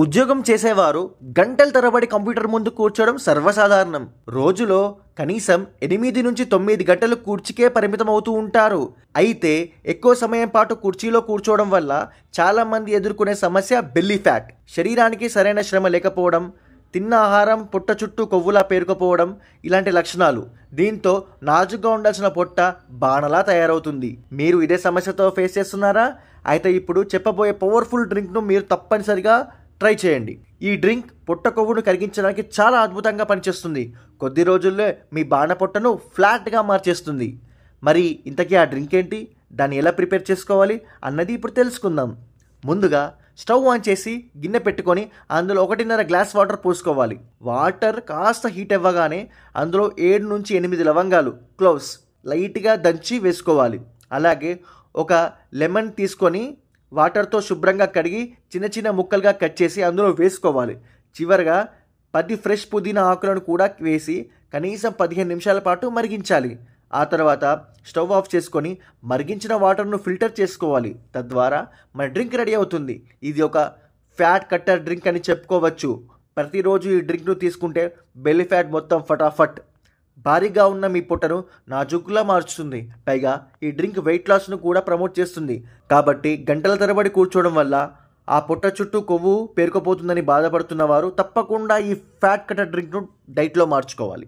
ఉద్యోగం చేసేవారు గంటల తరబడి కంప్యూటర్ ముందు కూర్చోవడం సర్వసాధారణం. రోజులో కనీసం 8 నుంచి 9 గంటలు కుర్చీకే పరిమితం అవుతూ ఉంటారు. అయితే ఎక్కువ సమయం పాటు కుర్చీలో కూర్చోవడం వల్ల చాలామంది ఎదుర్కొనే సమస్య బెల్లీ ఫ్యాట్. శరీరానికి సరైన శ్రమ లేకపోవడం, తిన్న ఆహారం పొట్ట చుట్టూ కొవ్వులా పేరుకుపోవడం ఇలాంటి లక్షణాలు. దీంతో నాజుగ్గా ఉండాల్సిన పొట్ట బాణలా తయారవుతుంది. మీరు ఇదే సమస్యతో ఫేస్ చేస్తున్నారా? అయితే ఇప్పుడు చెప్పబోయే పవర్ఫుల్ డ్రింక్ను మీరు తప్పనిసరిగా ట్రై చేయండి. ఈ డ్రింక్ పొట్ట కొవ్వును కరిగించడానికి చాలా అద్భుతంగా పనిచేస్తుంది. కొద్ది రోజుల్లో మీ బాణ పొట్టను ఫ్లాట్గా మార్చేస్తుంది. మరి ఇంతకీ ఆ డ్రింక్ ఏంటి, దాన్ని ఎలా ప్రిపేర్ చేసుకోవాలి అన్నది ఇప్పుడు తెలుసుకుందాం. ముందుగా స్టవ్ ఆన్ చేసి గిన్నె పెట్టుకొని అందులో 1.5 గ్లాస్ వాటర్ పోసుకోవాలి. వాటర్ కాస్త హీట్ అవ్వగానే అందులో 7 నుంచి 8 లవంగాలు క్లోవ్స్ లైట్గా దంచి వేసుకోవాలి. అలాగే ఒక లెమన్ తీసుకొని వాటర్తో శుభ్రంగా కడిగి చిన్న చిన్న ముక్కలుగా కట్ చేసి అందులో వేసుకోవాలి. చివరగా 10 ఫ్రెష్ పుదీనా ఆకులను కూడా వేసి కనీసం 15 నిమిషాల పాటు మరిగించాలి. ఆ తర్వాత స్టవ్ ఆఫ్ చేసుకొని మరిగించిన వాటర్ను ఫిల్టర్ చేసుకోవాలి. తద్వారా మన డ్రింక్ రెడీ అవుతుంది. ఇది ఒక ఫ్యాట్ కట్టర్ డ్రింక్ అని చెప్పుకోవచ్చు. ప్రతిరోజు ఈ డ్రింక్ను తీసుకుంటే బెల్లీ ఫ్యాట్ మొత్తం ఫటాఫట్. భారీగా ఉన్న మీ పొట్టను నాజూకులా మార్చుతుంది. పైగా ఈ డ్రింక్ వెయిట్ లాస్ను కూడా ప్రమోట్ చేస్తుంది. కాబట్టి గంటల తరబడి కూర్చోవడం వల్ల ఆ పొట్ట చుట్టూ కొవ్వు పేరుకుపోతుందని బాధపడుతున్న వారు తప్పకుండా ఈ ఫ్యాట్ కట్టర్ డ్రింక్ను డైట్లో మార్చుకోవాలి.